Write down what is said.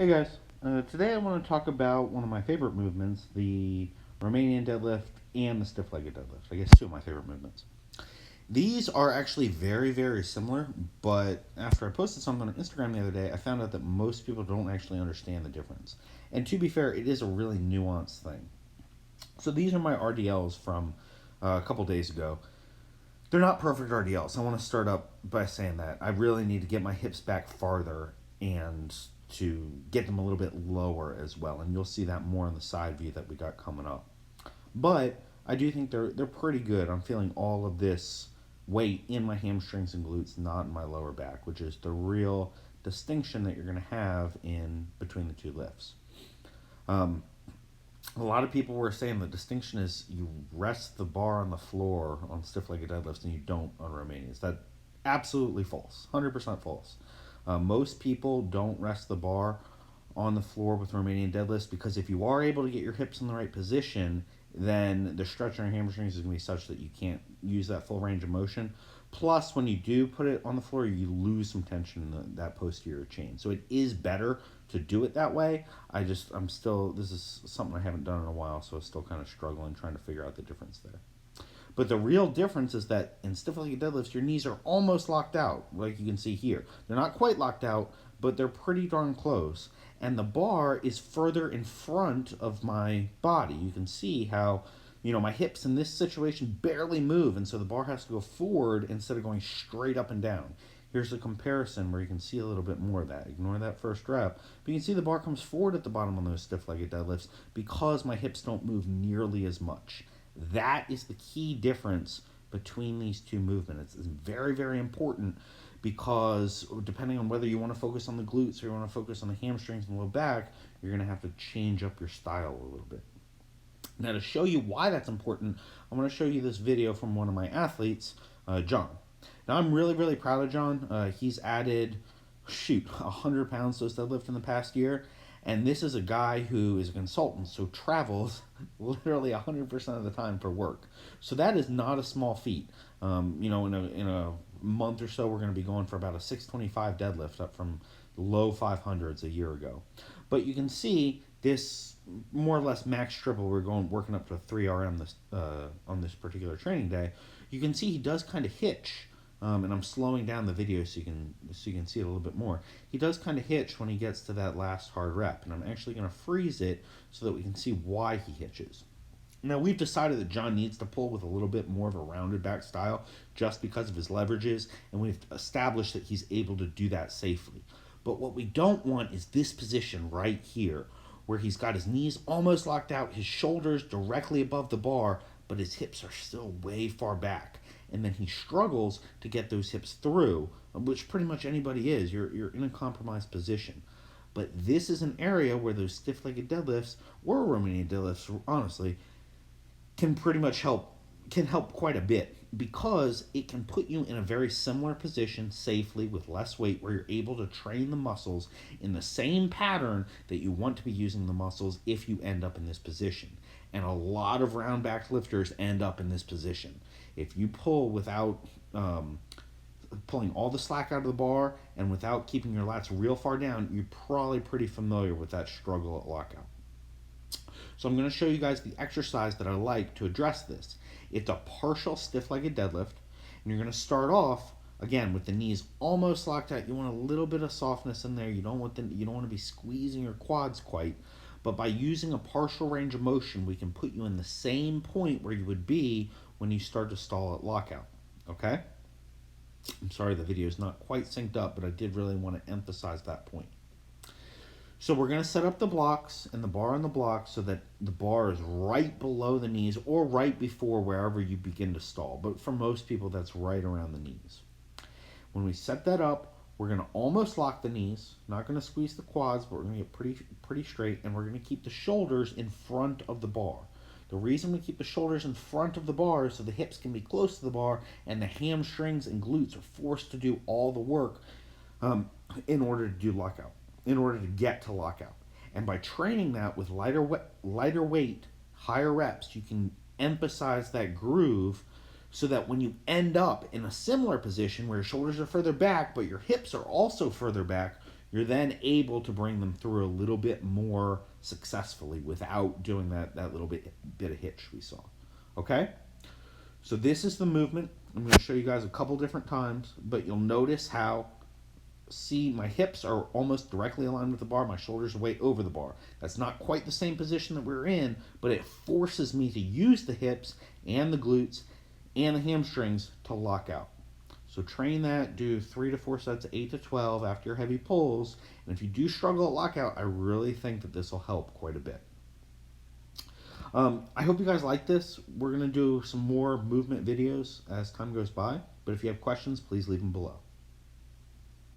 Hey guys, today I want to talk about one of my favorite movements, the Romanian deadlift and the stiff-legged deadlift. I guess two of my favorite movements. These are actually very, very similar, but after I posted something on Instagram the other day, I found out that most people don't actually understand the difference. And to be fair, it is a really nuanced thing. So these are my RDLs from a couple days ago. They're not perfect RDLs. I want to start up by saying that. I really need to get my hips back farther and to get them a little bit lower as well. And you'll see that more in the side view that we got coming up. But I do think they're pretty good. I'm feeling all of this weight in my hamstrings and glutes, not in my lower back, which is the real distinction that you're going to have in between the two lifts. A lot of people were saying the distinction is you rest the bar on the floor on stiff-legged deadlifts and you don't on Romanians. That absolutely false, 100% false. Most people don't rest the bar on the floor with Romanian deadlifts because if you are able to get your hips in the right position, then the stretch on your hamstrings is going to be such that you can't use that full range of motion. Plus, when you do put it on the floor, you lose some tension in that posterior chain. So it is better to do it that way. This is something I haven't done in a while, so I'm still kind of struggling trying to figure out the difference there. But the real difference is that in stiff-legged deadlifts, your knees are almost locked out, like you can see here. They're not quite locked out, but they're pretty darn close. And the bar is further in front of my body. You can see how, my hips in this situation barely move, and so the bar has to go forward instead of going straight up and down. Here's a comparison where you can see a little bit more of that. Ignore that first rep. But you can see the bar comes forward at the bottom on those stiff-legged deadlifts because my hips don't move nearly as much. That is the key difference between these two movements. It's very, very important because depending on whether you want to focus on the glutes or you want to focus on the hamstrings and low back, you're going to have to change up your style a little bit. Now, to show you why that's important, I'm going to show you this video from one of my athletes, John. Now, I'm really, really proud of John. He's added, 100 pounds to his deadlift in the past year. And this is a guy who is a consultant, so travels literally 100% of the time for work. So that is not a small feat. In a month or so, we're going to be going for about a 625 deadlift up from low 500s a year ago. But you can see this more or less max triple. We're working up to 3RM on this particular training day. You can see he does kind of hitch. And I'm slowing down the video so you can see it a little bit more. He does kind of hitch when he gets to that last hard rep, and I'm actually going to freeze it so that we can see why he hitches. Now, we've decided that John needs to pull with a little bit more of a rounded back style just because of his leverages, and we've established that he's able to do that safely. But what we don't want is this position right here, where he's got his knees almost locked out, his shoulders directly above the bar, but his hips are still way far back. And then he struggles to get those hips through, which pretty much anybody is. You're in a compromised position. But this is an area where those stiff-legged deadlifts, or Romanian deadlifts, honestly, can help quite a bit because it can put you in a very similar position safely with less weight where you're able to train the muscles in the same pattern that you want to be using the muscles if you end up in this position. And a lot of round back lifters end up in this position. If you pull without pulling all the slack out of the bar and without keeping your lats real far down, you're probably pretty familiar with that struggle at lockout. So I'm going to show you guys the exercise that I like to address this. It's a partial stiff-legged deadlift, and you're going to start off again with the knees almost locked out. You want a little bit of softness in there. You don't want to be squeezing your quads quite, but by using a partial range of motion, we can put you in the same point where you would be when you start to stall at lockout. Okay? I'm sorry the video is not quite synced up, but I did really want to emphasize that point. So we're going to set up the blocks and the bar on the block so that the bar is right below the knees or right before wherever you begin to stall. But for most people, that's right around the knees. When we set that up, we're going to almost lock the knees. Not going to squeeze the quads, but we're going to get pretty straight. And we're going to keep the shoulders in front of the bar. The reason we keep the shoulders in front of the bar is so the hips can be close to the bar and the hamstrings and glutes are forced to do all the work in order to do lockout. In order to get to lockout. And by training that with lighter weight, higher reps, you can emphasize that groove so that when you end up in a similar position where your shoulders are further back, but your hips are also further back, you're then able to bring them through a little bit more successfully without doing that little bit of hitch we saw. Okay? So this is the movement. I'm going to show you guys a couple different times, but you'll notice how, see, my hips are almost directly aligned with the bar. My shoulders are way over the bar. That's not quite the same position that we're in, but it forces me to use the hips and the glutes and the hamstrings to lock out. So train that, do 3 to 4 sets, 8 to 12 after your heavy pulls. And if you do struggle at lockout, I really think that this will help quite a bit. I hope you guys like this. We're going to do some more movement videos as time goes by. But if you have questions, please leave them below.